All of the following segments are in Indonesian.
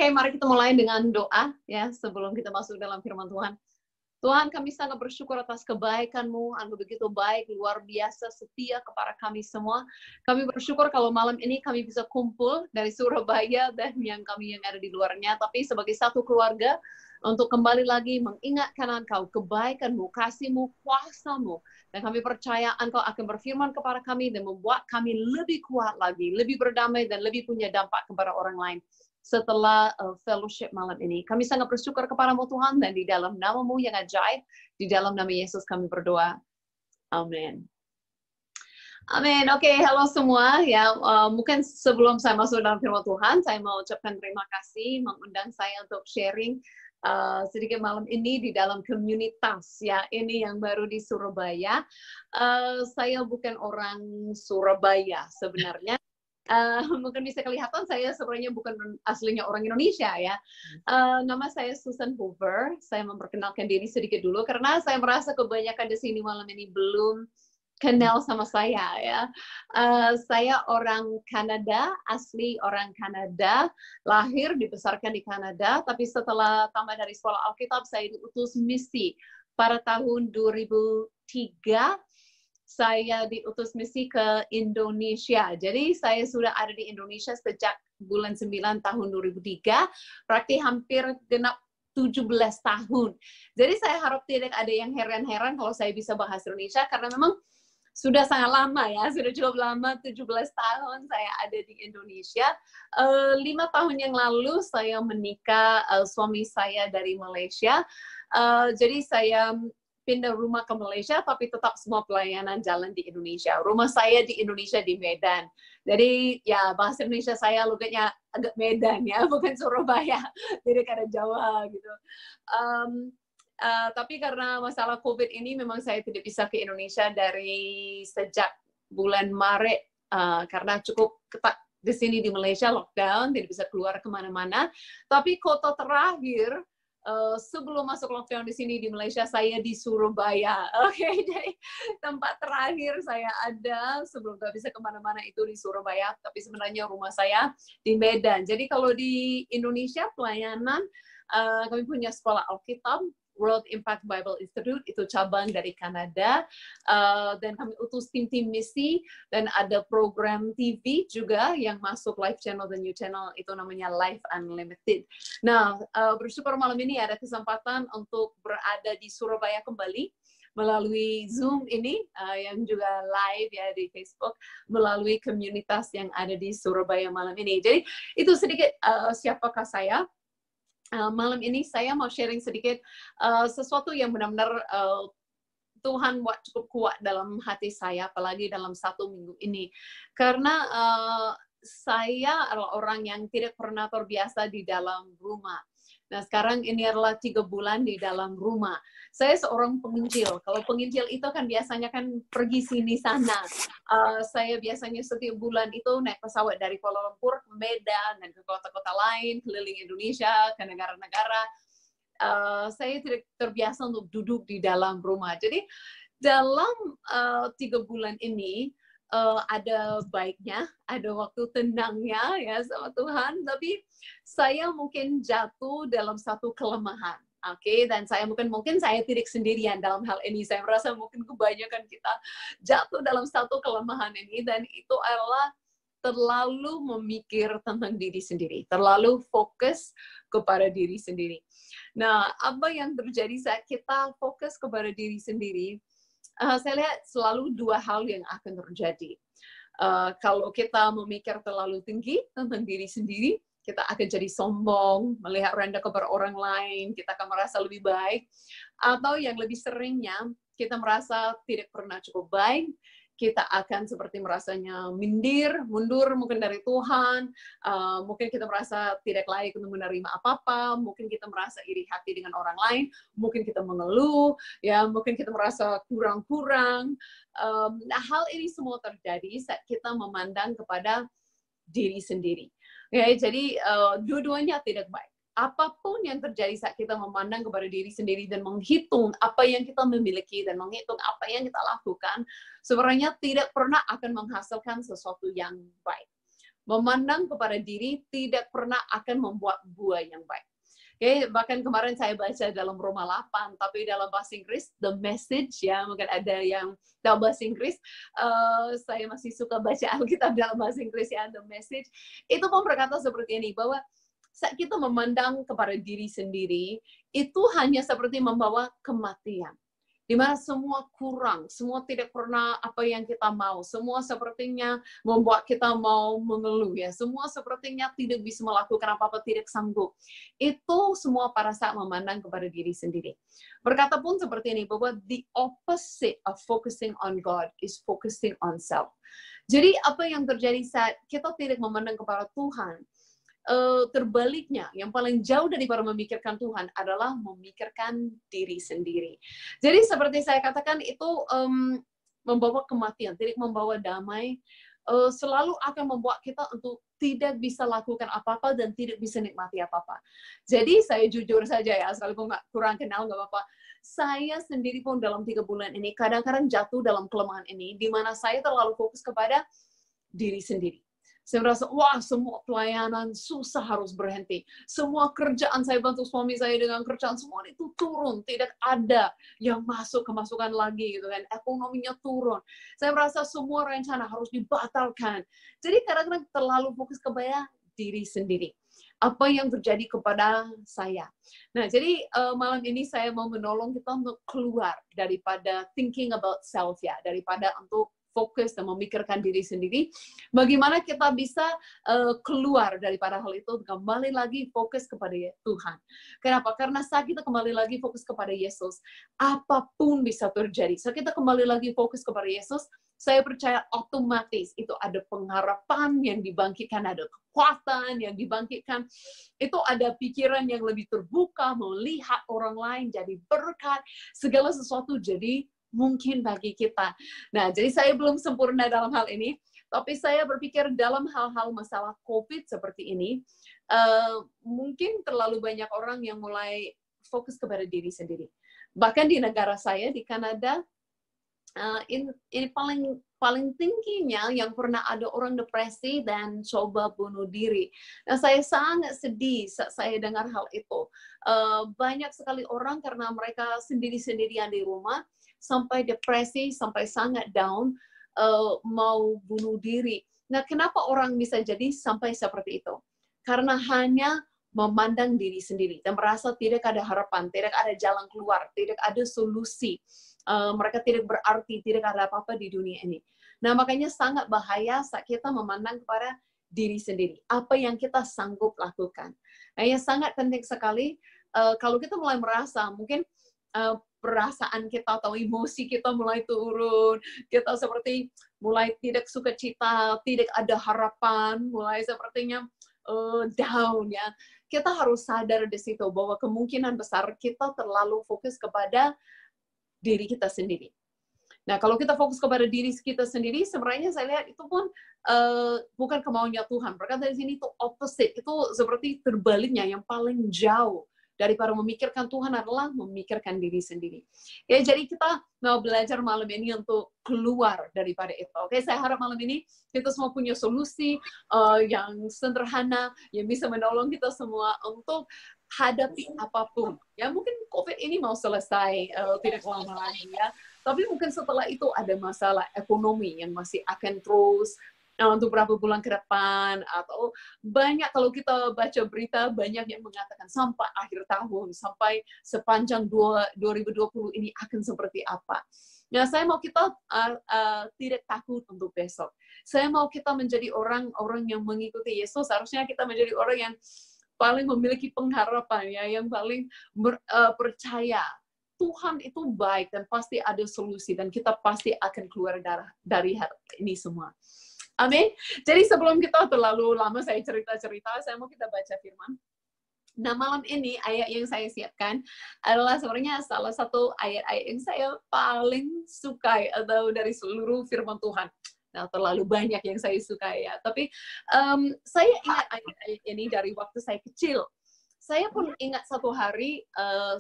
Oke, mari kita mulai dengan doa ya sebelum kita masuk dalam firman Tuhan. Tuhan, kami sangat bersyukur atas kebaikan-Mu, Anda begitu baik, luar biasa, setia kepada kami semua. Kami bersyukur kalau malam ini kami bisa kumpul dari Surabaya dan kami yang ada di luarnya, tapi sebagai satu keluarga, untuk kembali lagi mengingatkan Engkau, kebaikan-Mu, kasih-Mu, kuasa-Mu. Dan kami percaya Engkau akan berfirman kepada kami dan membuat kami lebih kuat lagi, lebih berdamai dan lebih punya dampak kepada orang lain. Setelah fellowship malam ini. Kami sangat bersyukur kepada-Mu Tuhan, dan di dalam nama-Mu yang ajaib, di dalam nama Yesus kami berdoa. Amin. Amin. Oke, halo semua. Ya, mungkin sebelum saya masuk dalam firman Tuhan, saya mau ucapkan terima kasih mengundang saya untuk sharing sedikit malam ini di dalam komunitas. Ya, ini yang baru di Surabaya. Saya bukan orang Surabaya sebenarnya. Mungkin bisa kelihatan saya sebenarnya bukan aslinya orang Indonesia ya. Nama saya Susan Hoover. Saya memperkenalkan diri sedikit dulu karena saya merasa kebanyakan di sini malam ini belum kenal sama saya ya. Saya orang Kanada, asli orang Kanada, lahir dibesarkan di Kanada, tapi setelah tamat dari sekolah Alkitab saya diutus misi pada tahun 2003. Saya diutus misi ke Indonesia. Jadi saya sudah ada di Indonesia sejak bulan 9 tahun 2003, berarti hampir genap 17 tahun. Jadi saya harap tidak ada yang heran-heran kalau saya bisa bahasa Indonesia, karena memang sudah sangat lama ya, sudah cukup lama, 17 tahun saya ada di Indonesia. 5 tahun yang lalu saya menikah, suami saya dari Malaysia. Jadi saya pindah rumah ke Malaysia, tapi tetap semua pelayanan jalan di Indonesia. Rumah saya di Indonesia di Medan. Jadi ya bahasa Indonesia saya logatnya agak Medan ya, bukan Surabaya. Jadi karena Jawa gitu. Tapi karena masalah COVID ini memang saya tidak bisa ke Indonesia dari sejak bulan Maret. Karena cukup ketat di sini di Malaysia, lockdown, tidak bisa keluar kemana-mana. Tapi kota terakhir sebelum masuk lockdown di sini di Malaysia, saya di Surabaya. Oke, jadi tempat terakhir saya ada sebelum nggak bisa kemana-mana itu di Surabaya, tapi sebenarnya rumah saya di Medan. Jadi kalau di Indonesia pelayanan, kami punya sekolah Alkitab, World Impact Bible Institute, itu cabang dari Kanada, dan kami utus tim-tim misi, dan ada program TV juga yang masuk live channel dan new channel, itu namanya Life Unlimited. Nah, bersyukur malam ini ada kesempatan untuk berada di Surabaya kembali, melalui Zoom ini, yang juga live ya di Facebook, melalui komunitas yang ada di Surabaya malam ini. Jadi, itu sedikit siapakah saya. Malam ini saya mau sharing sedikit sesuatu yang benar-benar Tuhan buat cukup kuat dalam hati saya, apalagi dalam 1 minggu ini. Karena saya adalah orang yang tidak pernah terbiasa di dalam rumah. Nah, sekarang ini adalah 3 bulan di dalam rumah. Saya seorang penginjil. Kalau penginjil itu kan biasanya kan pergi sini sana. Saya biasanya setiap bulan itu naik pesawat dari Kuala Lumpur ke Medan dan ke kota-kota lain, keliling Indonesia, ke negara-negara. Saya tidak terbiasa untuk duduk di dalam rumah. Jadi dalam 3 bulan ini, ada baiknya, ada waktu tenangnya ya sama Tuhan, tapi saya mungkin jatuh dalam satu kelemahan. Oke, dan saya mungkin saya tidak sendirian dalam hal ini. Saya merasa mungkin kebanyakan kita jatuh dalam satu kelemahan ini, dan itu adalah terlalu memikir tentang diri sendiri, terlalu fokus kepada diri sendiri. Nah, apa yang terjadi saat kita fokus kepada diri sendiri? Saya lihat selalu 2 hal yang akan terjadi. Kalau kita memikir terlalu tinggi tentang diri sendiri, kita akan jadi sombong, melihat rendah kepada orang lain, kita akan merasa lebih baik. Atau yang lebih seringnya, kita merasa tidak pernah cukup baik, kita akan seperti merasanya mundur mungkin dari Tuhan, mungkin kita merasa tidak layak untuk menerima apa-apa, mungkin kita merasa iri hati dengan orang lain, mungkin kita mengeluh, ya mungkin kita merasa kurang-kurang. Nah, hal ini semua terjadi saat kita memandang kepada diri sendiri. Ya, jadi dua-duanya tidak baik. Apapun yang terjadi saat kita memandang kepada diri sendiri dan menghitung apa yang kita memiliki dan menghitung apa yang kita lakukan, sebenarnya tidak pernah akan menghasilkan sesuatu yang baik. Memandang kepada diri tidak pernah akan membuat buah yang baik. Oke, bahkan kemarin saya baca dalam Roma 8, tapi dalam bahasa Inggris, The Message, ya, mungkin ada yang tahu bahasa Inggris, saya masih suka baca Alkitab dalam bahasa Inggris, ya, The Message, itu pun berkata seperti ini, bahwa saat kita memandang kepada diri sendiri, itu hanya seperti membawa kematian. Di mana semua kurang, semua tidak pernah apa yang kita mau, semua sepertinya membuat kita mau mengeluh, ya, semua sepertinya tidak bisa melakukan apa-apa, tidak sanggup. Itu semua pada saat memandang kepada diri sendiri. Berkata pun seperti ini, bahwa the opposite of focusing on God is focusing on self. Jadi apa yang terjadi saat kita tidak memandang kepada Tuhan, terbaliknya, yang paling jauh daripada memikirkan Tuhan adalah memikirkan diri sendiri. Jadi seperti saya katakan, itu membawa kematian, tidak membawa damai, selalu akan membuat kita untuk tidak bisa lakukan apa-apa dan tidak bisa nikmati apa-apa. Jadi saya jujur saja, ya, sekalipun kurang kenal, nggak apa-apa. Saya sendiri pun dalam 3 bulan ini kadang-kadang jatuh dalam kelemahan ini, di mana saya terlalu fokus kepada diri sendiri. Saya merasa, wah, semua pelayanan susah, harus berhenti. Semua kerjaan, saya bantu suami saya dengan kerjaan, semua itu turun. Tidak ada yang masuk kemasukan lagi, gitu kan. Ekonominya turun. Saya merasa semua rencana harus dibatalkan. Jadi kadang-kadang terlalu fokus kepada diri sendiri. Apa yang terjadi kepada saya. Nah, jadi malam ini saya mau menolong kita untuk keluar daripada thinking about self, ya. Daripada untuk fokus dan memikirkan diri sendiri, bagaimana kita bisa keluar daripada hal itu, kembali lagi fokus kepada Tuhan. Kenapa? Karena saat kita kembali lagi fokus kepada Yesus, apapun bisa terjadi. Saat kita kembali lagi fokus kepada Yesus, saya percaya otomatis itu ada pengharapan yang dibangkitkan, ada kekuatan yang dibangkitkan, itu ada pikiran yang lebih terbuka, melihat orang lain jadi berkat, segala sesuatu jadi mungkin bagi kita. Nah, jadi saya belum sempurna dalam hal ini, tapi saya berpikir dalam hal-hal masalah COVID seperti ini, mungkin terlalu banyak orang yang mulai fokus kepada diri sendiri. Bahkan di negara saya, di Kanada, ini paling tingginya yang pernah ada orang depresi dan coba bunuh diri. Nah, saya sangat sedih saat saya dengar hal itu. Banyak sekali orang karena mereka sendiri-sendirian di rumah, sampai depresi, sampai sangat down, mau bunuh diri. Nah, kenapa orang bisa jadi sampai seperti itu? Karena hanya memandang diri sendiri dan merasa tidak ada harapan, tidak ada jalan keluar, tidak ada solusi. Mereka tidak berarti, tidak ada apa-apa di dunia ini. Nah, makanya sangat bahaya saat kita memandang kepada diri sendiri. Apa yang kita sanggup lakukan. Nah, yang sangat penting sekali, kalau kita mulai merasa, mungkin perasaan kita atau emosi kita mulai turun, kita seperti mulai tidak sukacita, tidak ada harapan, mulai sepertinya down, ya. Kita harus sadar di situ bahwa kemungkinan besar kita terlalu fokus kepada diri kita sendiri. Nah, kalau kita fokus kepada diri kita sendiri, sebenarnya saya lihat itu pun bukan kemauannya Tuhan. Berkata di sini itu opposite, itu seperti terbaliknya, yang paling jauh daripada memikirkan Tuhan adalah memikirkan diri sendiri. Ya, jadi kita mau belajar malam ini untuk keluar daripada itu. Oke, saya harap malam ini kita semua punya solusi yang sederhana, yang bisa menolong kita semua untuk hadapi apapun. Ya, mungkin COVID ini mau selesai tidak lama lagi, ya. Tapi mungkin setelah itu ada masalah ekonomi yang masih akan terus untuk beberapa bulan ke depan, atau banyak, kalau kita baca berita, banyak yang mengatakan sampai akhir tahun, sampai sepanjang 2020 ini akan seperti apa. Nah, saya mau kita tidak takut untuk besok. Saya mau kita menjadi orang-orang yang mengikuti Yesus. Harusnya kita menjadi orang yang paling memiliki pengharapan, ya, yang paling percaya Tuhan itu baik dan pasti ada solusi, dan kita pasti akan keluar dari hal ini semua. Amin. Jadi sebelum kita terlalu lama saya cerita-cerita, saya mau kita baca firman. Nah, malam ini ayat yang saya siapkan adalah sebenarnya salah satu ayat-ayat yang saya paling sukai atau dari seluruh firman Tuhan. Nah, terlalu banyak yang saya sukai, ya. Tapi saya ingat ayat-ayat ini dari waktu saya kecil. saya pun ingat satu hari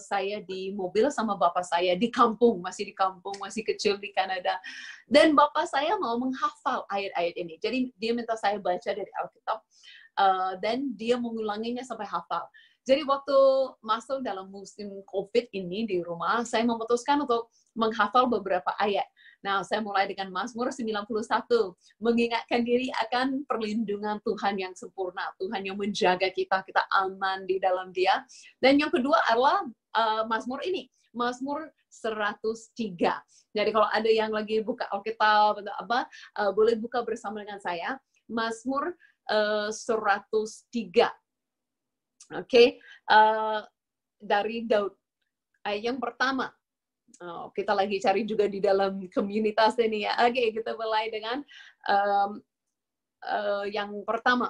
saya di mobil sama bapak saya di kampung, masih kecil di Kanada. Dan bapak saya mau menghafal ayat-ayat ini. Jadi dia minta saya baca dari Alkitab dan dia mengulanginya sampai hafal. Jadi waktu masuk dalam musim COVID ini di rumah, saya memutuskan untuk menghafal beberapa ayat. Nah, saya mulai dengan Mazmur 91, mengingatkan diri akan perlindungan Tuhan yang sempurna, Tuhan yang menjaga kita, kita aman di dalam Dia. Dan yang kedua adalah Mazmur ini, Mazmur 103. Jadi kalau ada yang lagi buka Alkitab atau apa, boleh buka bersama dengan saya, Mazmur 103. Oke, dari Daud. Yang pertama, kita lagi cari juga di dalam komunitas ini ya. Oke, kita mulai dengan yang pertama.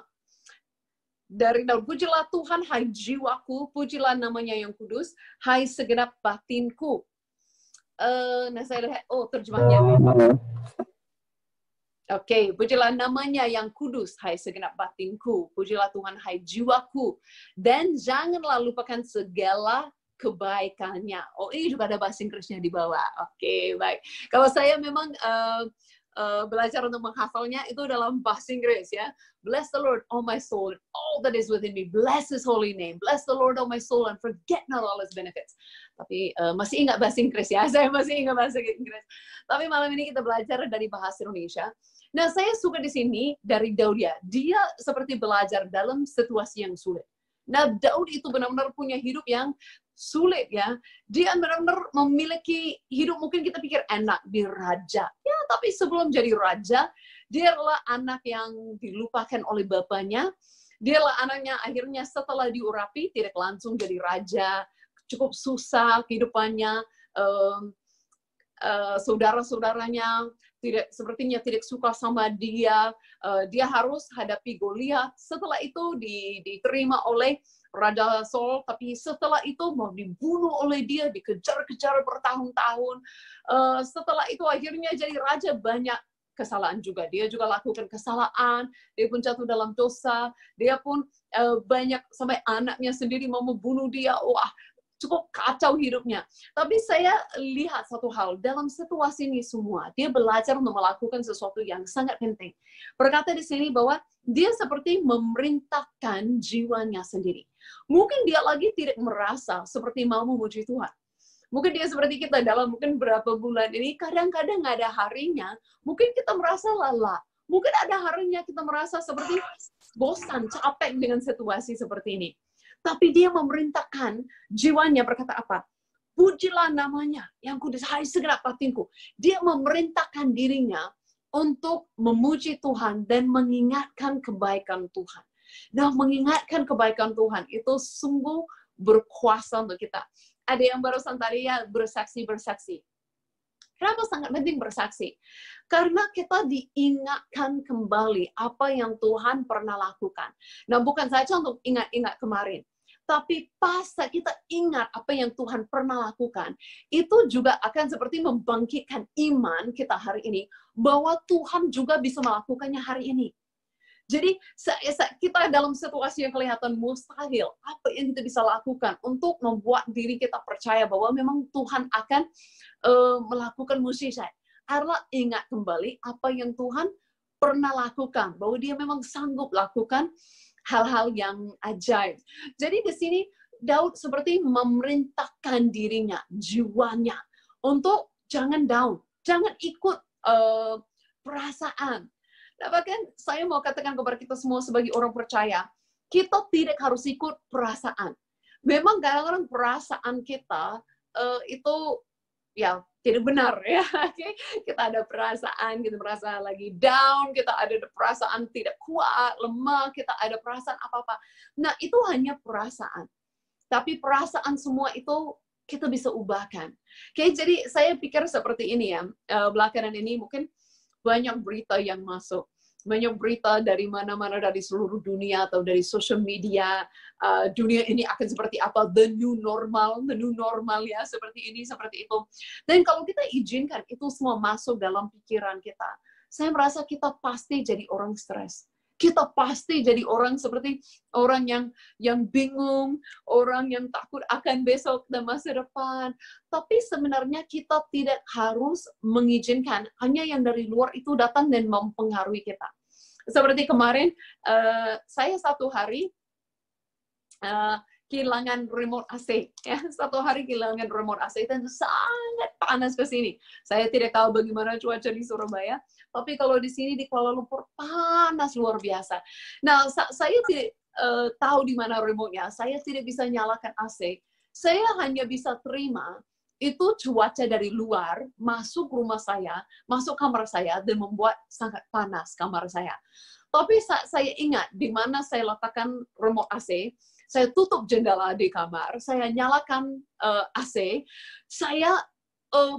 Dari Daud, pujilah Tuhan, hai jiwaku, pujilah namanya yang kudus, hai segenap batinku. Nah, saya lihat, terjemahnya. Oke, pujilah namanya yang kudus, hai segenap batinku. Pujilah Tuhan, hai jiwaku. Dan janganlah lupakan segala kebaikannya. Oh, ini juga ada bahasa Inggrisnya di bawah. Oke, baik. Kalau saya memang belajar untuk menghafalnya itu dalam bahasa Inggris ya. Bless the Lord, oh my soul, and all that is within me. Bless His holy name. Bless the Lord, oh my soul, and forget not all His benefits. Tapi masih ingat bahasa Inggris ya. Saya masih ingat bahasa Inggris. Tapi malam ini kita belajar dari bahasa Indonesia. Nah, saya suka di sini dari Daud ya. Dia seperti belajar dalam situasi yang sulit. Nah, Daud itu benar-benar punya hidup yang sulit ya. Dia benar-benar memiliki hidup mungkin kita pikir enak di raja. Ya, tapi sebelum jadi raja, dia adalah anak yang dilupakan oleh bapaknya. Dia adalah anaknya akhirnya setelah diurapi tidak langsung jadi raja. Cukup susah kehidupannya. Saudara-saudaranya sepertinya tidak suka sama dia. Dia harus hadapi Goliat. Setelah itu diterima oleh Raja Saul, tapi setelah itu mau dibunuh oleh dia, dikejar-kejar bertahun-tahun. Setelah itu akhirnya jadi raja, banyak kesalahan juga. Dia juga lakukan kesalahan, dia pun jatuh dalam dosa, dia pun banyak sampai anaknya sendiri mau membunuh dia. Wah, cukup kacau hidupnya. Tapi saya lihat satu hal, dalam situasi ini semua, dia belajar untuk melakukan sesuatu yang sangat penting. Berkata di sini bahwa dia seperti memerintahkan jiwanya sendiri. Mungkin dia lagi tidak merasa seperti mau memuji Tuhan. Mungkin dia seperti kita dalam mungkin berapa bulan ini, kadang-kadang ada harinya, mungkin kita merasa lelah. Mungkin ada harinya kita merasa seperti bosan, capek dengan situasi seperti ini. Tapi dia memerintahkan jiwanya, berkata apa? Pujilah namanya yang kudus, hai segenap batinku. Dia memerintahkan dirinya untuk memuji Tuhan dan mengingatkan kebaikan Tuhan. Nah, mengingatkan kebaikan Tuhan itu sungguh berkuasa untuk kita. Ada yang barusan tadi ya bersaksi. Kenapa sangat penting bersaksi? Karena kita diingatkan kembali apa yang Tuhan pernah lakukan. Nah, bukan saja untuk ingat-ingat kemarin, tapi pas kita ingat apa yang Tuhan pernah lakukan, itu juga akan seperti membangkitkan iman kita hari ini, bahwa Tuhan juga bisa melakukannya hari ini. Jadi kita dalam situasi yang kelihatan mustahil, apa yang kita bisa lakukan untuk membuat diri kita percaya bahwa memang Tuhan akan melakukan mukjizat. Adalah ingat kembali apa yang Tuhan pernah lakukan, bahwa Dia memang sanggup lakukan hal-hal yang ajaib. Jadi di sini Daud seperti memerintahkan dirinya, jiwanya, untuk jangan down, jangan ikut perasaan. Nah, bahkan saya mau katakan kepada kita semua sebagai orang percaya, kita tidak harus ikut perasaan. Memang kadang-kadang perasaan kita itu ya tidak benar ya. Kita ada perasaan, kita merasa lagi down, kita ada perasaan tidak kuat, lemah, kita ada perasaan apa-apa. Nah, itu hanya perasaan. Tapi perasaan semua itu kita bisa ubahkan. Jadi saya pikir seperti ini ya, belakangan ini mungkin banyak berita yang masuk. Banyak berita dari mana-mana, dari seluruh dunia atau dari social media. Dunia ini akan seperti apa? The new normal ya, seperti ini, seperti itu. Dan kalau kita izinkan itu semua masuk dalam pikiran kita, saya merasa kita pasti jadi orang stres. kita pasti jadi orang seperti orang yang bingung, orang yang takut akan besok dan masa depan. Tapi sebenarnya kita tidak harus mengizinkan hanya yang dari luar itu datang dan mempengaruhi kita. Seperti kemarin, saya satu hari kehilangan remote AC. Ya, satu hari kehilangan remote AC dan sangat panas ke sini. Saya tidak tahu bagaimana cuaca di Surabaya, tapi kalau di sini di Kuala Lumpur panas luar biasa. Nah, saya tidak tahu di mana remote-nya. Saya tidak bisa nyalakan AC. Saya hanya bisa terima itu cuaca dari luar masuk rumah saya, masuk kamar saya dan membuat sangat panas kamar saya. Tapi saya ingat di mana saya letakkan remote AC. Saya tutup jendela di kamar, saya nyalakan AC, saya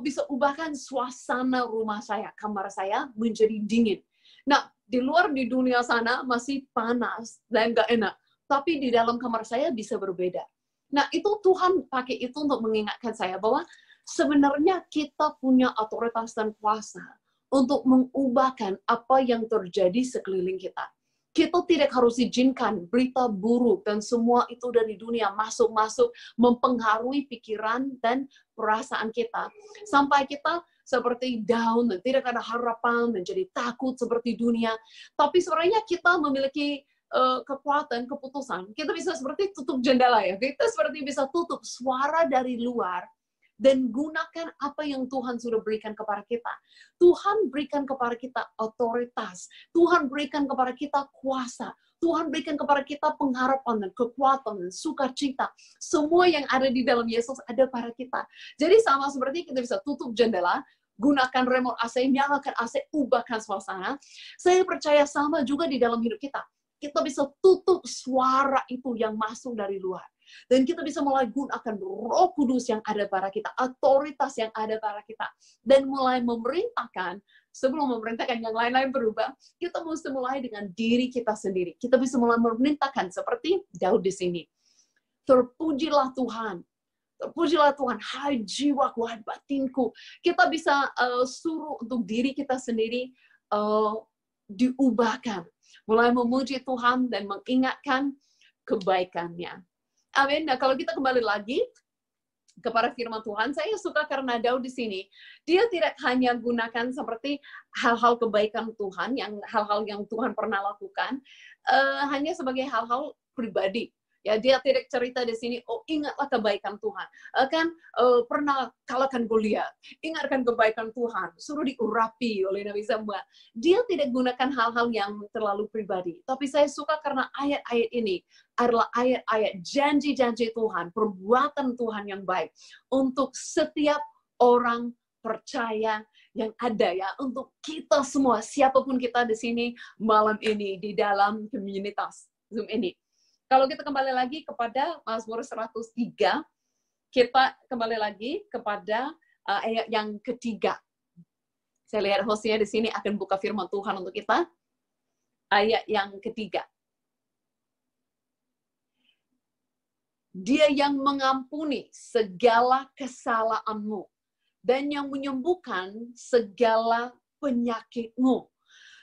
bisa ubahkan suasana rumah saya, kamar saya menjadi dingin. Nah, di luar di dunia sana masih panas dan nggak enak, tapi di dalam kamar saya bisa berbeda. Nah, itu Tuhan pakai itu untuk mengingatkan saya bahwa sebenarnya kita punya otoritas dan kuasa untuk mengubahkan apa yang terjadi sekeliling kita. Kita tidak harus izinkan berita buruk dan semua itu dari dunia masuk-masuk mempengaruhi pikiran dan perasaan kita. Sampai kita seperti down dan tidak ada harapan, menjadi takut seperti dunia. Tapi sebenarnya kita memiliki kekuatan, keputusan. Kita bisa seperti tutup jendela ya. Kita seperti bisa tutup suara dari luar dan gunakan apa yang Tuhan sudah berikan kepada kita. Tuhan berikan kepada kita otoritas. Tuhan berikan kepada kita kuasa. Tuhan berikan kepada kita pengharapan dan kekuatan dan sukacita. Semua yang ada di dalam Yesus ada pada kita. Jadi sama seperti kita bisa tutup jendela, gunakan remote AC, nyalakan AC, ubahkan suasana. Saya percaya sama juga di dalam hidup kita. Kita bisa tutup suara itu yang masuk dari luar. Dan kita bisa mulai gunakan Roh Kudus yang ada pada kita, otoritas yang ada pada kita, dan mulai memerintahkan. Sebelum memerintahkan yang lain-lain berubah, kita mesti mulai dengan diri kita sendiri. Kita bisa mulai memerintahkan seperti Daud di sini. Terpujilah Tuhan. Terpujilah Tuhan, hai jiwaku, hai batinku. Kita bisa suruh untuk diri kita sendiri diubahkan. Mulai memuji Tuhan dan mengingatkan kebaikannya. Amin. Nah, kalau kita kembali lagi kepada firman Tuhan, saya suka karena Daud di sini, dia tidak hanya gunakan seperti hal-hal kebaikan Tuhan, hal-hal yang Tuhan pernah lakukan, hanya sebagai hal-hal pribadi. Ya, dia tidak cerita di sini, oh ingatlah kebaikan Tuhan. Pernah kalahkan Goliat, ingatkan kebaikan Tuhan, suruh diurapi oleh Nabi Samuel. Dia tidak gunakan hal-hal yang terlalu pribadi. Tapi saya suka karena ayat-ayat ini adalah ayat-ayat janji-janji Tuhan, perbuatan Tuhan yang baik untuk setiap orang percaya yang ada ya, untuk kita semua, siapapun kita di sini malam ini di dalam komunitas Zoom ini. Kalau kita kembali lagi kepada Mazmur 103, kita kembali lagi kepada ayat yang ketiga. Saya lihat hostnya di sini akan buka firman Tuhan untuk kita. Ayat yang ketiga. Dia yang mengampuni segala kesalahanmu dan yang menyembuhkan segala penyakitmu.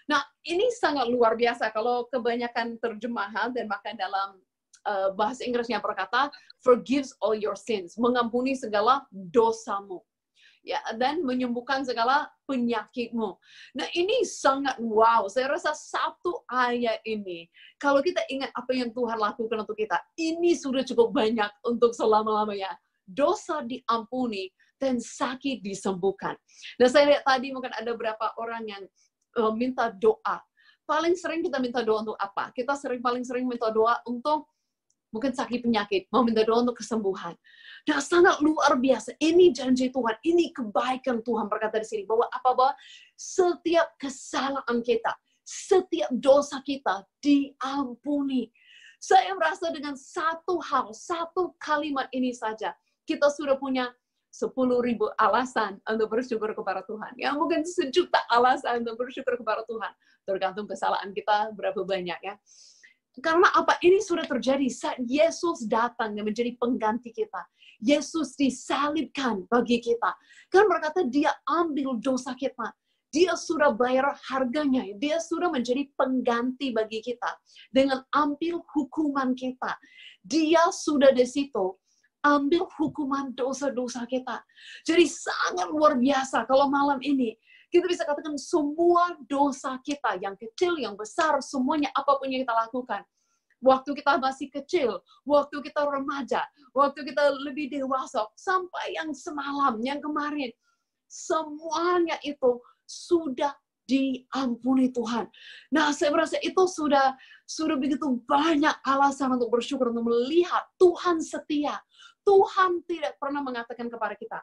Nah, ini sangat luar biasa kalau kebanyakan terjemahan dan bahkan dalam bahasa Inggrisnya berkata, forgives all your sins, mengampuni segala dosamu. Ya, dan menyembuhkan segala penyakitmu. Nah, ini sangat wow. Saya rasa satu ayat ini, kalau kita ingat apa yang Tuhan lakukan untuk kita, ini sudah cukup banyak untuk selama-lamanya. Dosa diampuni dan sakit disembuhkan. Nah, saya lihat tadi mungkin ada beberapa orang yang minta doa. Paling sering kita minta doa untuk apa? Kita paling sering minta doa untuk mungkin sakit penyakit, mau minta doa untuk kesembuhan. Nah, sangat luar biasa. Ini janji Tuhan, ini kebaikan Tuhan berkata di sini bahwa bahwa setiap kesalahan kita, setiap dosa kita diampuni. Saya merasa dengan satu hal, satu kalimat ini saja, kita sudah punya 10.000 alasan untuk bersyukur kepada Tuhan. Ya, mungkin 1 juta alasan untuk bersyukur kepada Tuhan. Tergantung kesalahan kita berapa banyak ya. Karena apa? Ini sudah terjadi saat Yesus datang dan menjadi pengganti kita. Yesus disalibkan bagi kita. Kan berkata dia ambil dosa kita. Dia sudah bayar harganya. Dia sudah menjadi pengganti bagi kita. Dengan ambil hukuman kita. Dia sudah di situ. Ambil hukuman dosa-dosa kita. Jadi sangat luar biasa kalau malam ini. Kita bisa katakan semua dosa kita. Yang kecil, yang besar, semuanya apapun yang kita lakukan. Waktu kita masih kecil, waktu kita remaja, waktu kita lebih dewasa, sampai yang semalam, yang kemarin. Semuanya itu sudah diampuni Tuhan. Nah, saya merasa itu sudah begitu banyak alasan untuk bersyukur, untuk melihat Tuhan setia. Tuhan tidak pernah mengatakan kepada kita,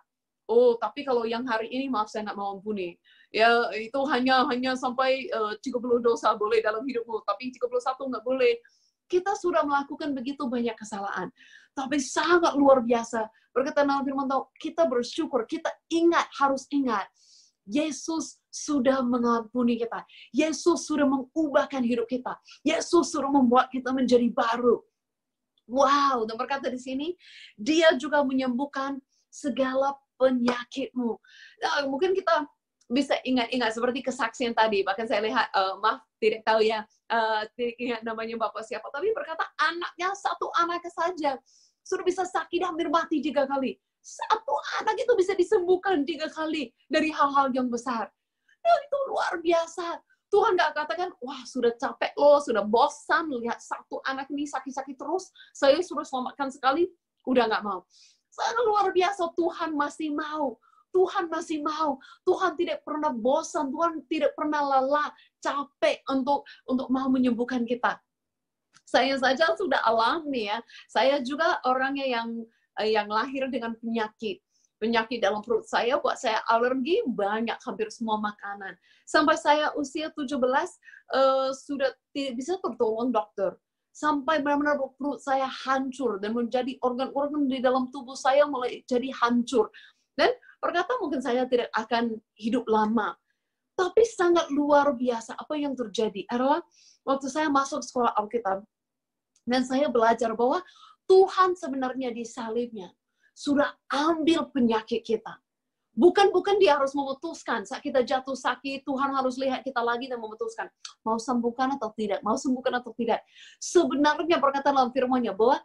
oh, tapi kalau yang hari ini, maaf saya nggak mau ampuni. Ya, itu hanya sampai 30 dosa boleh dalam hidupmu, tapi 31 nggak boleh. Kita sudah melakukan begitu banyak kesalahan. Tapi sangat luar biasa. Berkata dalam firman Tuhan, kita bersyukur, kita ingat, harus ingat. Yesus sudah mengampuni kita. Yesus sudah mengubahkan hidup kita. Yesus sudah membuat kita menjadi baru. Wow, dan berkata di sini, dia juga menyembuhkan segala penyakitmu. Nah, mungkin kita bisa ingat-ingat seperti kesaksian tadi. Bahkan saya lihat, maaf, tidak tahu ya, tidak ingat namanya Bapak siapa. Tapi berkata, anaknya, satu anak saja. Sudah bisa sakit, hampir mati 3 kali. Satu anak itu bisa disembuhkan 3 kali dari hal-hal yang besar. Nah, itu luar biasa. Tuhan gak katakan, wah sudah capek loh, sudah bosan lihat satu anak ini sakit-sakit terus. Saya sudah selamatkan sekali, udah gak mau. Sangat luar biasa, Tuhan masih mau. Tuhan masih mau. Tuhan tidak pernah bosan. Tuhan tidak pernah lelah, capek untuk mau menyembuhkan kita. Saya saja sudah alami ya. Saya juga orangnya yang lahir dengan penyakit. Penyakit dalam perut saya buat saya alergi banyak, hampir semua makanan. Sampai saya usia 17 sudah tidak bisa tertolong dokter. Sampai benar-benar perut saya hancur dan menjadi organ-organ di dalam tubuh saya mulai jadi hancur. Dan berkata mungkin saya tidak akan hidup lama. Tapi sangat luar biasa apa yang terjadi adalah waktu saya masuk sekolah Alkitab dan saya belajar bahwa Tuhan sebenarnya di salibnya sudah ambil penyakit kita. Bukan dia harus memutuskan saat kita jatuh sakit, Tuhan harus lihat kita lagi dan memutuskan mau sembuhkan atau tidak, mau sembuhkan atau tidak. Sebenarnya berkata dalam firman-Nya bahwa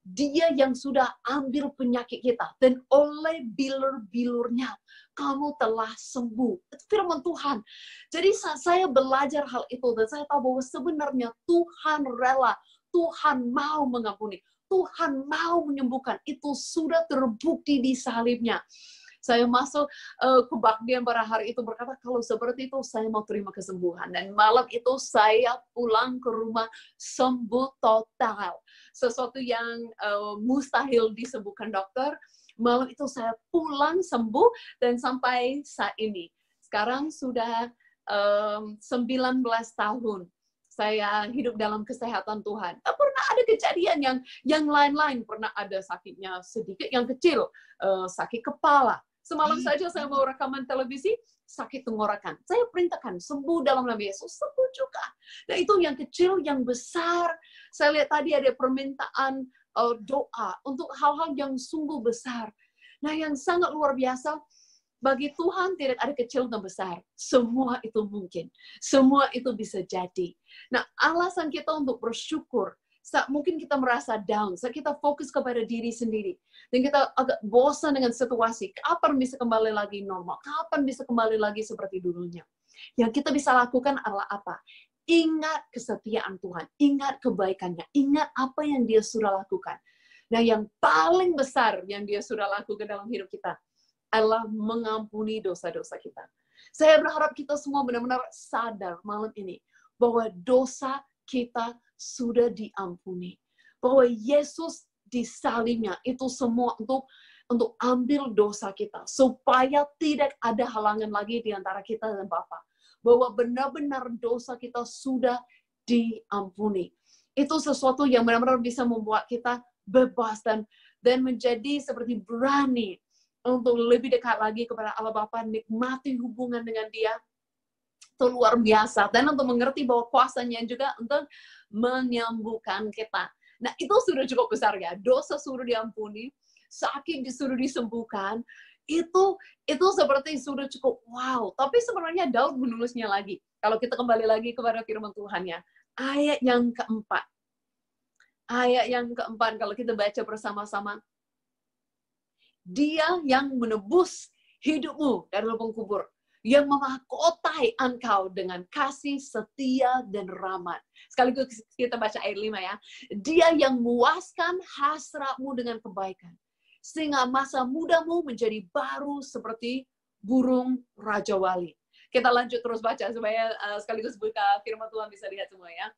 Dia yang sudah ambil penyakit kita. Dan oleh bilur-bilurnya, kamu telah sembuh. Itu firman Tuhan. Jadi saya belajar hal itu. Dan saya tahu bahwa sebenarnya Tuhan rela. Tuhan mau mengampuni. Tuhan mau menyembuhkan. Itu sudah terbukti di salibnya. Saya masuk kebaktian pada hari itu berkata, kalau seperti itu saya mau terima kesembuhan. Dan malam itu saya pulang ke rumah sembuh total. Sesuatu yang mustahil disembuhkan dokter. Malam itu saya pulang sembuh dan sampai saat ini. Sekarang sudah 19 tahun. Saya hidup dalam kesehatan Tuhan. Pernah ada kejadian yang lain-lain. Pernah ada sakitnya sedikit, yang kecil. Sakit kepala. Semalam saja saya mau rekaman televisi, sakit tenggorokan. Saya perintahkan, sembuh dalam nama Yesus, sembuh juga. Nah itu yang kecil, yang besar. Saya lihat tadi ada permintaan doa untuk hal-hal yang sungguh besar. Nah yang sangat luar biasa, bagi Tuhan tidak ada kecil dan besar. Semua itu mungkin. Semua itu bisa jadi. Nah alasan kita untuk bersyukur, saat mungkin kita merasa down, saat kita fokus kepada diri sendiri, dan kita agak bosan dengan situasi, kapan bisa kembali lagi normal, kapan bisa kembali lagi seperti dulunya. Yang kita bisa lakukan adalah apa? Ingat kesetiaan Tuhan, ingat kebaikannya, ingat apa yang Dia sudah lakukan. Nah yang paling besar yang Dia sudah lakukan dalam hidup kita, adalah mengampuni dosa-dosa kita. Saya berharap kita semua benar-benar sadar malam ini, bahwa dosa kita sudah diampuni. Bahwa Yesus di salibnya itu semua untuk ambil dosa kita. Supaya tidak ada halangan lagi di antara kita dan Bapa. Bahwa benar-benar dosa kita sudah diampuni. Itu sesuatu yang benar-benar bisa membuat kita bebas dan menjadi seperti berani untuk lebih dekat lagi kepada Allah Bapa, nikmati hubungan dengan Dia. Itu luar biasa. Dan untuk mengerti bahwa kuasanya juga untuk menyembuhkan kita. Nah, itu sudah cukup besar ya. Dosa sudah diampuni, sakit disuruh disembuhkan. Itu seperti sudah cukup wow. Tapi sebenarnya Daud menulisnya lagi. Kalau kita kembali lagi kepada firman Tuhan ya. Ayat yang keempat. Ayat yang keempat kalau kita baca bersama-sama. Dia yang menebus hidupmu dari lubang kubur. Yang memahkotai engkau dengan kasih setia dan rahmat. Sekaligus kita baca ayat 5 ya. Dia yang memuaskan hasratmu dengan kebaikan. Sehingga masa mudamu menjadi baru seperti burung Raja Wali. Kita lanjut terus baca supaya sekaligus buka firman Tuhan bisa lihat semua ya.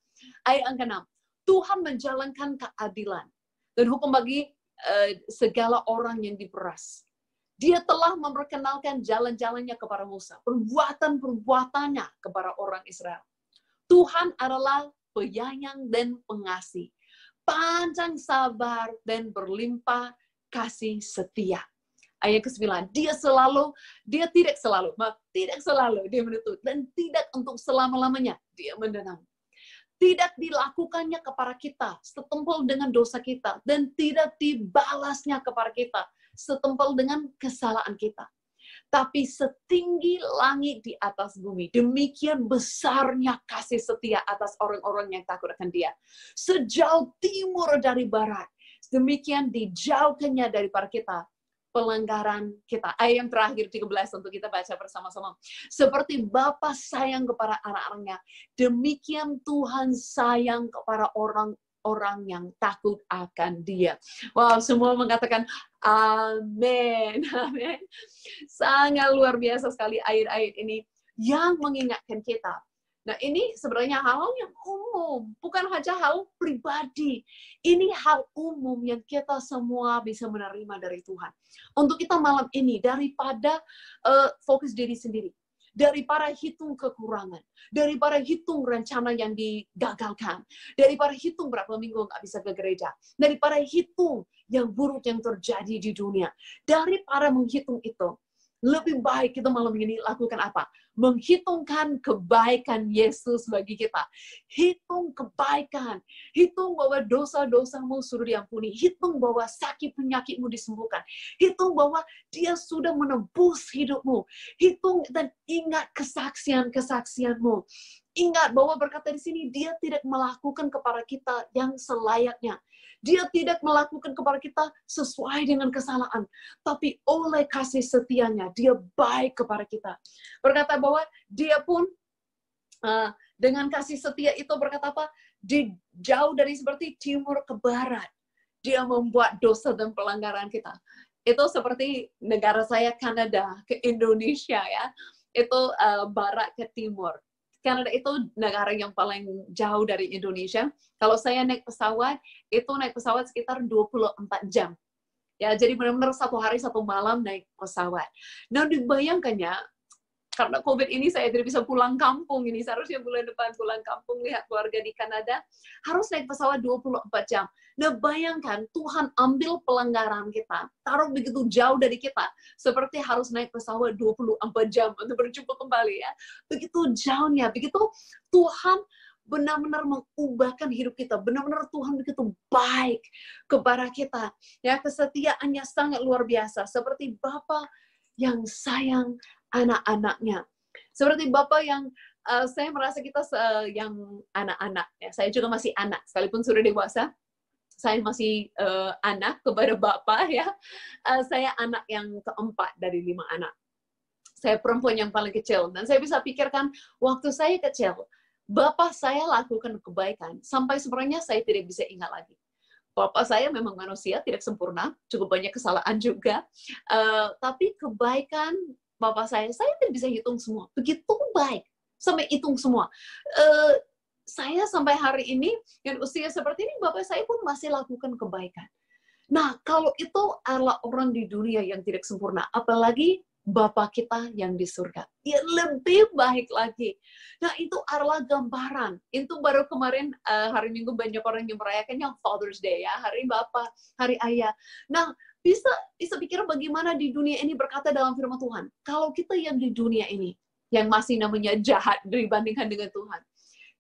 Ayat yang ke-6. Tuhan menjalankan keadilan dan hukum bagi segala orang yang diperas. Dia telah memperkenalkan jalan-jalannya kepada Musa, perbuatan-perbuatannya kepada orang Israel. Tuhan adalah penyayang dan pengasih, panjang sabar dan berlimpah kasih setia. Ayat ke-9, dia tidak selalu dia menuntut, dan tidak untuk selama-lamanya dia mendenang. Tidak dilakukannya kepada kita setempel dengan dosa kita, dan tidak dibalasnya kepada kita setempel dengan kesalahan kita. Tapi setinggi langit di atas bumi, demikian besarnya kasih setia atas orang-orang yang takut akan Dia. Sejauh timur dari barat, demikian dijauhkannya daripada kita pelanggaran kita. Ayat yang terakhir 13 untuk kita baca bersama-sama. Seperti Bapa sayang kepada anak-anaknya, demikian Tuhan sayang kepada orang yang takut akan Dia. Wow, semua mengatakan amin. Amin. Sangat luar biasa sekali ayat-ayat ini yang mengingatkan kita. Nah, ini sebenarnya hal yang umum, bukan hanya hal pribadi. Ini hal umum yang kita semua bisa menerima dari Tuhan. Untuk kita malam ini, daripada fokus diri sendiri, daripada hitung kekurangan, daripada hitung rencana yang digagalkan, daripada hitung berapa minggu nggak bisa ke gereja, daripada hitung yang buruk yang terjadi di dunia, daripada menghitung itu, lebih baik kita malam ini lakukan apa? Menghitungkan kebaikan Yesus bagi kita. Hitung kebaikan. Hitung bahwa dosa-dosamu sudah diampuni. Hitung bahwa sakit penyakitmu disembuhkan. Hitung bahwa Dia sudah menebus hidupmu. Hitung dan ingat kesaksian-kesaksianmu. Ingat bahwa berkata di sini, Dia tidak melakukan kepada kita yang selayaknya. Dia tidak melakukan kepada kita sesuai dengan kesalahan. Tapi oleh kasih setianya, Dia baik kepada kita. Berkata bahwa Dia pun dengan kasih setia itu berkata apa? Jauh dari seperti timur ke barat. Dia membuat dosa dan pelanggaran kita. Itu seperti negara saya, Kanada, ke Indonesia ya. Itu barat ke timur. Kanada itu negara yang paling jauh dari Indonesia. Kalau saya naik pesawat, itu naik pesawat sekitar 24 jam. Ya, jadi benar-benar satu hari, satu malam naik pesawat. Nah, dibayangkannya, karena COVID ini saya tidak bisa pulang kampung ini. Seharusnya bulan depan pulang kampung, lihat keluarga di Kanada. Harus naik pesawat 24 jam. Nah, bayangkan Tuhan ambil pelanggaran kita, taruh begitu jauh dari kita. Seperti harus naik pesawat 24 jam untuk berjumpa kembali ya. Begitu jauhnya, begitu Tuhan benar-benar mengubahkan hidup kita. Benar-benar Tuhan begitu baik kepada kita. Ya, kesetiaannya sangat luar biasa. Seperti Bapa yang sayang anak-anaknya. Seperti Bapak yang saya merasa kita yang anak-anak. Ya, saya juga masih anak, sekalipun sudah dewasa. Saya masih anak kepada Bapak ya. Saya anak yang keempat dari 5 anak. Saya perempuan yang paling kecil. Dan saya bisa pikirkan, waktu saya kecil, Bapak saya lakukan kebaikan. Sampai sebenarnya saya tidak bisa ingat lagi. Bapak saya memang manusia, tidak sempurna. Cukup banyak kesalahan juga. Tapi kebaikan Bapak saya tidak bisa hitung semua. Begitu baik. Sampai hitung semua. Saya sampai hari ini, yang usia seperti ini, Bapak saya pun masih lakukan kebaikan. Nah, kalau itu adalah orang di dunia yang tidak sempurna, apalagi Bapa kita yang di surga. Dia lebih baik lagi. Nah, itu adalah gambaran. Itu baru kemarin, hari Minggu banyak orang yang merayakannya Father's Day, ya, hari Bapa, hari Ayah. Nah, bisa pikir bagaimana di dunia ini berkata dalam firman Tuhan. Kalau kita yang di dunia ini, yang masih namanya jahat dibandingkan dengan Tuhan,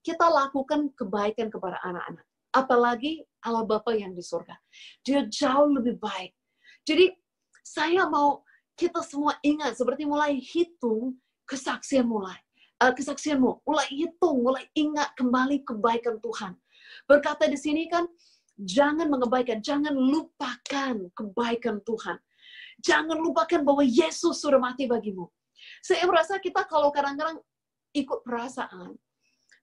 kita lakukan kebaikan kepada anak-anak. Apalagi Allah Bapa yang di surga. Dia jauh lebih baik. Jadi, saya mau kita semua ingat, seperti mulai hitung kesaksianmu, mulai hitung, mulai ingat kembali kebaikan Tuhan. Berkata di sini kan, jangan mengabaikan, jangan lupakan kebaikan Tuhan. Jangan lupakan bahwa Yesus sudah mati bagimu. Saya merasa kita kalau kadang-kadang ikut perasaan,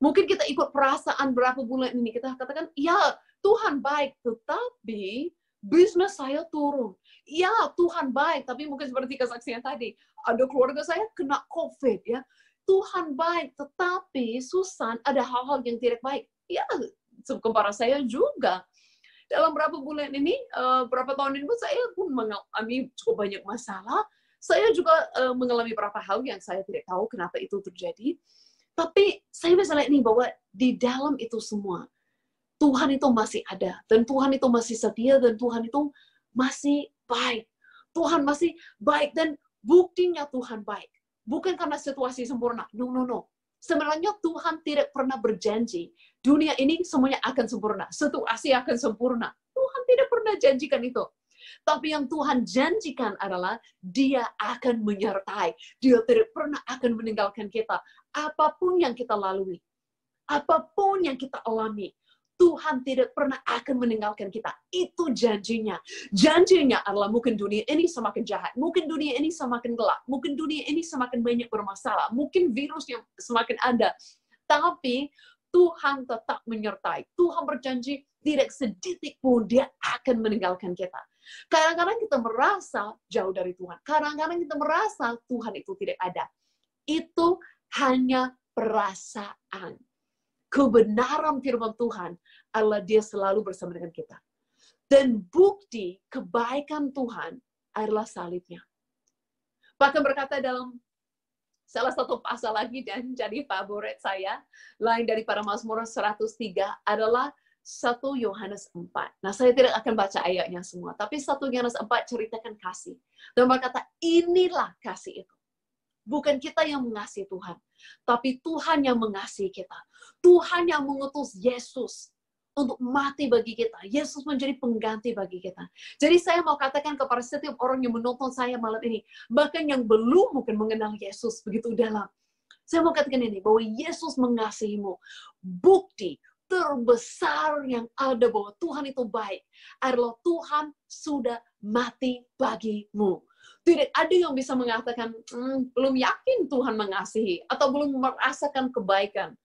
mungkin kita ikut perasaan berapa bulan ini, kita katakan, ya Tuhan baik, tetapi bisnis saya turun. Ya Tuhan baik, tapi mungkin seperti kesaksian tadi, ada keluarga saya kena COVID, ya. Tuhan baik, tetapi Susan ada hal-hal yang tidak baik. Ya, kepada saya juga. Dalam berapa bulan ini, berapa tahun ini pun saya pun mengalami cukup banyak masalah. Saya juga mengalami beberapa hal yang saya tidak tahu kenapa itu terjadi. Tapi saya bisa lihat nih bahwa di dalam itu semua, Tuhan itu masih ada. Dan Tuhan itu masih setia, dan Tuhan itu masih baik. Tuhan masih baik, dan buktinya Tuhan baik. Bukan karena situasi sempurna. No, no, no. Sebenarnya Tuhan tidak pernah berjanji, dunia ini semuanya akan sempurna. Situasi akan sempurna. Tuhan tidak pernah janjikan itu. Tapi yang Tuhan janjikan adalah Dia akan menyertai. Dia tidak pernah akan meninggalkan kita. Apapun yang kita lalui, apapun yang kita alami, Tuhan tidak pernah akan meninggalkan kita. Itu janjinya. Janjinya adalah mungkin dunia ini semakin jahat. Mungkin dunia ini semakin gelap. Mungkin dunia ini semakin banyak bermasalah. Mungkin virus yang semakin ada. Tapi Tuhan tetap menyertai. Tuhan berjanji tidak sedetik pun Dia akan meninggalkan kita. Kadang-kadang kita merasa jauh dari Tuhan. Kadang-kadang kita merasa Tuhan itu tidak ada. Itu hanya perasaan. Kebenaran firman Tuhan adalah Dia selalu bersama dengan kita. Dan bukti kebaikan Tuhan adalah salibnya. Bahkan berkata dalam salah satu pasal lagi, dan jadi favorit saya, lain daripada Mazmur 103, adalah 1 Yohanes 4. Nah, saya tidak akan baca ayatnya semua, tapi 1 Yohanes 4 ceritakan kasih. Dan berkata, inilah kasih itu. Bukan kita yang mengasihi Tuhan, tapi Tuhan yang mengasihi kita. Tuhan yang mengutus Yesus untuk mati bagi kita. Yesus menjadi pengganti bagi kita. Jadi saya mau katakan kepada setiap orang yang menonton saya malam ini, bahkan yang belum mungkin mengenal Yesus begitu dalam. Saya mau katakan ini, bahwa Yesus mengasihimu. Bukti terbesar yang ada bahwa Tuhan itu baik adalah Tuhan sudah mati bagimu. Tidak ada yang bisa mengatakan, belum yakin Tuhan mengasihi, atau belum merasakan kebaikan.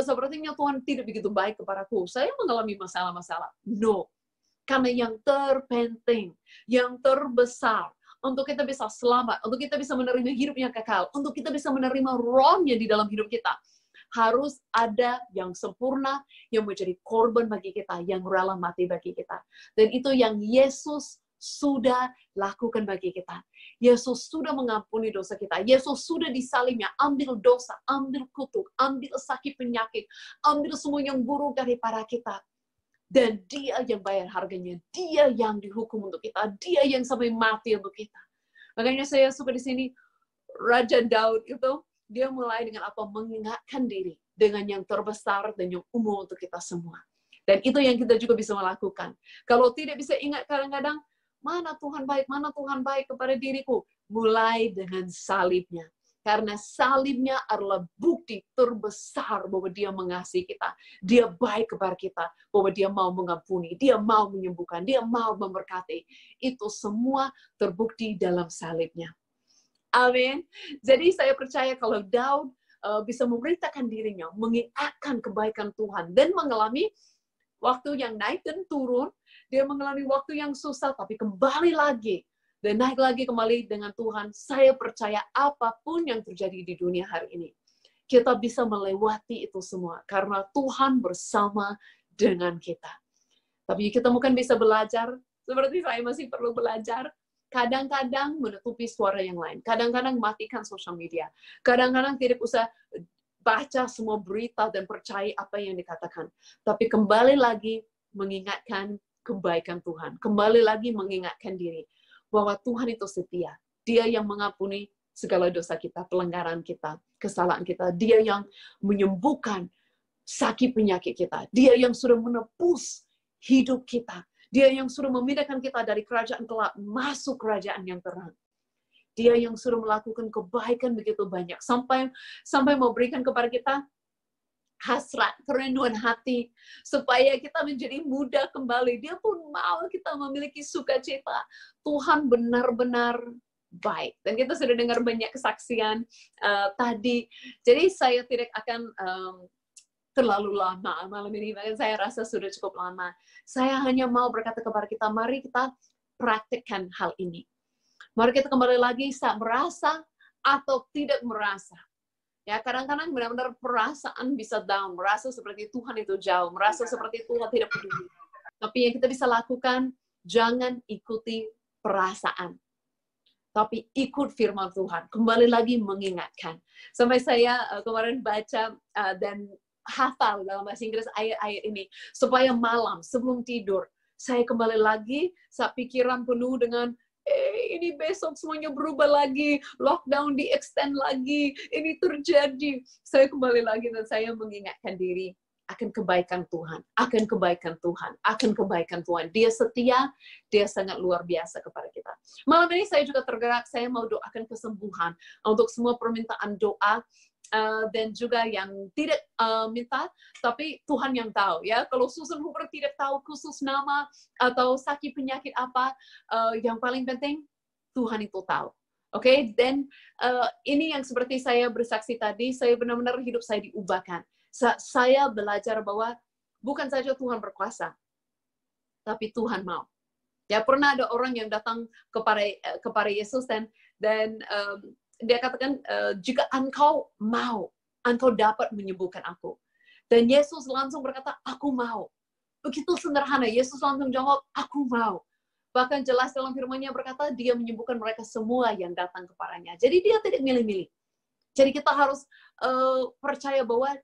Sepertinya Tuhan tidak begitu baik kepadaku. Saya mengalami masalah-masalah. No. Karena yang terpenting, yang terbesar, untuk kita bisa selamat, untuk kita bisa menerima hidup yang kekal, untuk kita bisa menerima rohnya di dalam hidup kita, harus ada yang sempurna, yang menjadi korban bagi kita, yang rela mati bagi kita. Dan itu yang Yesus sudah lakukan bagi kita. Yesus sudah mengampuni dosa kita. Yesus sudah disalibnya, ambil dosa, ambil kutuk, ambil sakit penyakit, ambil semua yang buruk daripada kita. Dan Dia yang bayar harganya, Dia yang dihukum untuk kita, Dia yang sampai mati untuk kita. Makanya saya suka di sini, Raja Daud itu, dia mulai dengan apa? Mengingatkan diri dengan yang terbesar dan yang umum untuk kita semua. Dan itu yang kita juga bisa melakukan. Kalau tidak bisa ingat kadang-kadang, mana Tuhan baik kepada diriku? Mulai dengan salibnya. Karena salibnya adalah bukti terbesar bahwa Dia mengasihi kita. Dia baik kepada kita. Bahwa Dia mau mengampuni. Dia mau menyembuhkan. Dia mau memberkati. Itu semua terbukti dalam salibnya. Amin. Jadi saya percaya kalau Daud bisa memberitakan dirinya, mengingatkan kebaikan Tuhan, dan mengalami waktu yang naik dan turun, dia mengalami waktu yang susah, tapi kembali lagi, dan naik lagi kembali dengan Tuhan. Saya percaya apapun yang terjadi di dunia hari ini, kita bisa melewati itu semua, karena Tuhan bersama dengan kita. Tapi kita mungkin bisa belajar, seperti saya masih perlu belajar, kadang-kadang menutupi suara yang lain, kadang-kadang matikan sosial media, kadang-kadang tidak usah baca semua berita dan percaya apa yang dikatakan. Tapi kembali lagi mengingatkan kebaikan Tuhan. Kembali lagi mengingatkan diri bahwa Tuhan itu setia. Dia yang mengampuni segala dosa kita, pelanggaran kita, kesalahan kita. Dia yang menyembuhkan sakit penyakit kita. Dia yang sudah menebus hidup kita. Dia yang sudah memindahkan kita dari kerajaan gelap masuk kerajaan yang terang. Dia yang sudah melakukan kebaikan begitu banyak. Sampai mau berikan kepada kita hasrat, kerinduan hati, supaya kita menjadi muda kembali. Dia pun mau kita memiliki sukacita. Tuhan benar-benar baik. Dan kita sudah dengar banyak kesaksian tadi. Jadi saya tidak akan terlalu lama malam ini. Saya rasa sudah cukup lama. Saya hanya mau berkata kepada kita, mari kita praktikkan hal ini. Mari kita kembali lagi saat merasa atau tidak merasa. Ya, kadang-kadang benar-benar perasaan bisa down, merasa seperti Tuhan itu jauh, merasa seperti Tuhan tidak peduli. Tapi yang kita bisa lakukan, jangan ikuti perasaan. Tapi ikut firman Tuhan. Kembali lagi mengingatkan. Sampai saya kemarin baca dan hafal dalam bahasa Inggris ayat-ayat ini. Supaya malam sebelum tidur, saya kembali lagi, saat pikiran penuh dengan ini besok semuanya berubah lagi, lockdown di-extend lagi, ini terjadi. Saya kembali lagi dan saya mengingatkan diri akan kebaikan Tuhan, akan kebaikan Tuhan, akan kebaikan Tuhan. Dia setia, dia sangat luar biasa kepada kita. Malam ini saya juga tergerak, saya mau doakan kesembuhan untuk semua permintaan doa. Dan juga yang tidak minta, tapi Tuhan yang tahu ya. Kalau Susan Hooper tidak tahu khusus nama atau sakit penyakit apa, yang paling penting Tuhan itu tahu. Oke, dan ini yang seperti saya bersaksi tadi, saya benar-benar hidup saya diubahkan. Saya belajar bahwa bukan saja Tuhan berkuasa, tapi Tuhan mau. Ya, pernah ada orang yang datang kepada Yesus dan dia katakan, jika engkau mau, engkau dapat menyembuhkan aku. Dan Yesus langsung berkata, aku mau. Begitu sederhana, Yesus langsung jawab, aku mau. Bahkan jelas dalam firman-Nya berkata, dia menyembuhkan mereka semua yang datang kepadanya. Jadi dia tidak milih-milih. Jadi kita harus percaya bahwa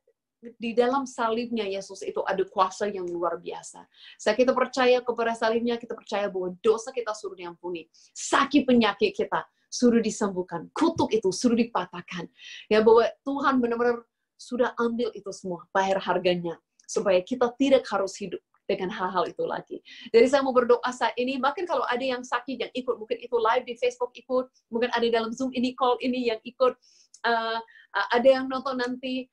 di dalam salibnya Yesus itu ada kuasa yang luar biasa. Saat kita percaya kepada salibnya, kita percaya bahwa dosa kita sudah diampuni. Sakit penyakit kita sudah disembuhkan. Kutuk itu sudah dipatahkan. Ya, bahwa Tuhan benar-benar sudah ambil itu semua, bayar harganya. Supaya kita tidak harus hidup dengan hal-hal itu lagi. Jadi saya mau berdoa saat ini, bahkan kalau ada yang sakit yang ikut, mungkin itu live di Facebook ikut, mungkin ada dalam Zoom ini, call ini yang ikut, ada yang nonton nanti,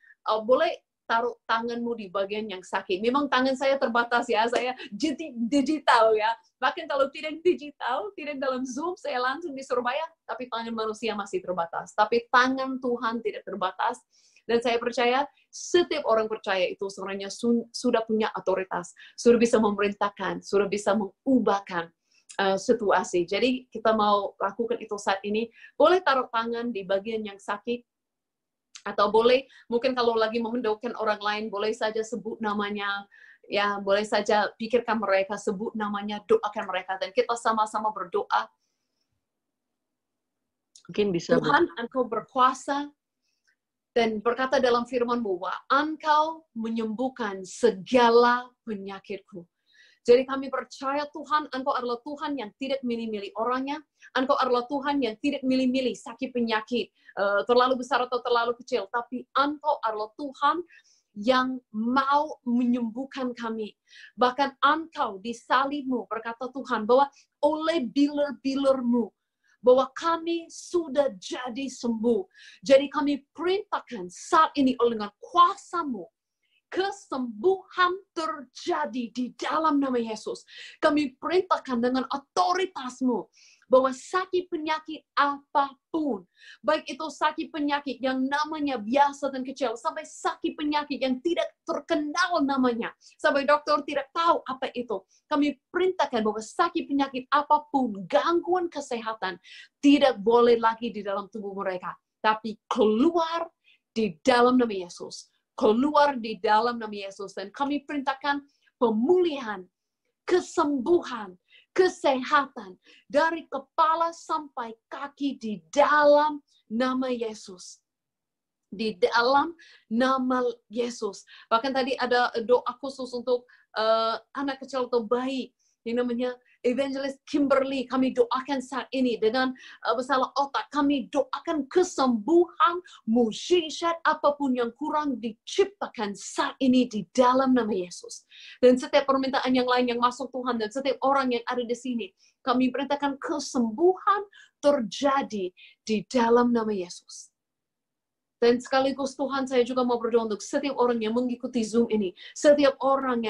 boleh taruh tanganmu di bagian yang sakit. Memang tangan saya terbatas ya, saya digital ya. Bahkan kalau tidak digital, tidak dalam Zoom, saya langsung di Surabaya, tapi tangan manusia masih terbatas. Tapi tangan Tuhan tidak terbatas. Dan saya percaya, setiap orang percaya itu sebenarnya sudah punya otoritas, sudah bisa memerintahkan, sudah bisa mengubahkan situasi. Jadi kita mau lakukan itu saat ini, boleh taruh tangan di bagian yang sakit, atau boleh, mungkin kalau lagi mendoakan orang lain, boleh saja sebut namanya, ya boleh saja pikirkan mereka, sebut namanya, doakan mereka, dan kita sama-sama berdoa. Mungkin bisa Tuhan, Engkau berkuasa, dan berkata dalam firman bahwa Engkau menyembuhkan segala penyakitku. Jadi kami percaya Tuhan, Engkau adalah Tuhan yang tidak milih-milih orangnya. Engkau adalah Tuhan yang tidak milih-milih sakit penyakit, terlalu besar atau terlalu kecil. Tapi Engkau adalah Tuhan yang mau menyembuhkan kami. Bahkan Engkau di salibmu, berkata Tuhan, bahwa oleh biler-bilermu, bahwa kami sudah jadi sembuh. Jadi kami perintahkan saat ini dengan kuasa-Mu, kesembuhan terjadi di dalam nama Yesus. Kami perintahkan dengan otoritas-Mu bahwa sakit penyakit apapun, baik itu sakit penyakit yang namanya biasa dan kecil, sampai sakit penyakit yang tidak terkenal namanya, sampai dokter tidak tahu apa itu. Kami perintahkan bahwa sakit penyakit apapun, gangguan kesehatan, tidak boleh lagi di dalam tubuh mereka, tapi keluar di dalam nama Yesus. Keluar di dalam nama Yesus. Dan kami perintahkan pemulihan, kesembuhan, kesehatan dari kepala sampai kaki di dalam nama Yesus. Di dalam nama Yesus. Bahkan tadi ada doa khusus untuk anak kecil atau bayi yang namanya Evangelis Kimberly, kami doakan saat ini dengan masalah otak. Kami doakan kesembuhan, mukjizat apapun yang kurang diciptakan saat ini di dalam nama Yesus. Dan setiap permintaan yang lain yang masuk Tuhan, dan setiap orang yang ada di sini, kami perintahkan kesembuhan terjadi di dalam nama Yesus. Dan sekaligus Tuhan, saya juga mau berdoa untuk setiap orang yang mengikuti Zoom ini, setiap orang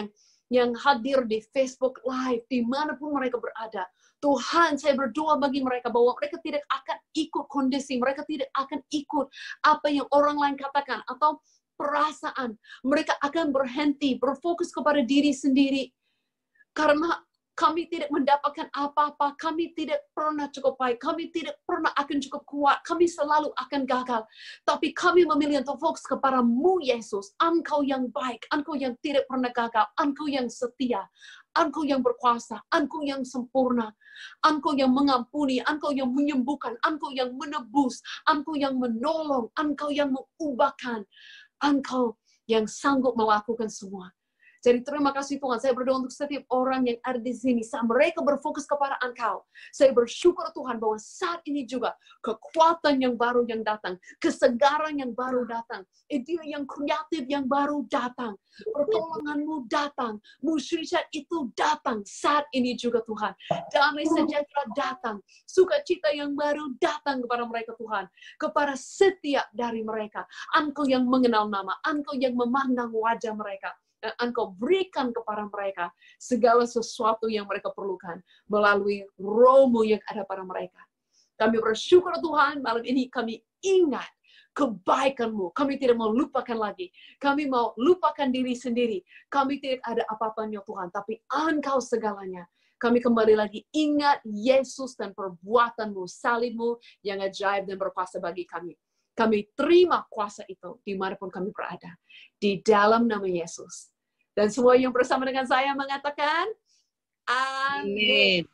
yang hadir di Facebook Live, dimanapun mereka berada. Tuhan, saya berdoa bagi mereka bahwa mereka tidak akan ikut kondisi, mereka tidak akan ikut apa yang orang lain katakan, atau perasaan. Mereka akan berhenti, berfokus kepada diri sendiri. Karena kami tidak mendapatkan apa-apa, kami tidak pernah cukup baik, kami tidak pernah akan cukup kuat, kami selalu akan gagal. Tapi kami memilih untuk fokus kepada-Mu, Yesus. Engkau yang baik, Engkau yang tidak pernah gagal, Engkau yang setia, Engkau yang berkuasa, Engkau yang sempurna, Engkau yang mengampuni, Engkau yang menyembuhkan, Engkau yang menebus, Engkau yang menolong, Engkau yang mengubahkan, Engkau yang sanggup melakukan semua. Jadi terima kasih Tuhan, saya berdoa untuk setiap orang yang ada di sini, saat mereka berfokus kepada Engkau. Saya bersyukur Tuhan bahwa saat ini juga kekuatan yang baru yang datang, kesegaran yang baru datang, ide yang kreatif yang baru datang, pertolongan-Mu datang, mukjizat itu datang saat ini juga Tuhan. Damai sejahtera datang, sukacita yang baru datang kepada mereka Tuhan, kepada setiap dari mereka. Engkau yang mengenal nama, Engkau yang memandang wajah mereka. Dan Engkau berikan kepada mereka segala sesuatu yang mereka perlukan melalui Roh-Mu yang ada pada mereka. Kami bersyukur Tuhan, malam ini kami ingat kebaikan-Mu. Kami tidak mau lupakan lagi. Kami mau lupakan diri sendiri. Kami tidak ada apa-apanya Tuhan, tapi Engkau segalanya. Kami kembali lagi ingat Yesus dan perbuatan-Mu, salib-Mu yang ajaib dan berkuasa bagi kami. Kami terima kuasa itu dimanapun kami berada. Di dalam nama Yesus. Dan semua yang bersama dengan saya mengatakan, Amin.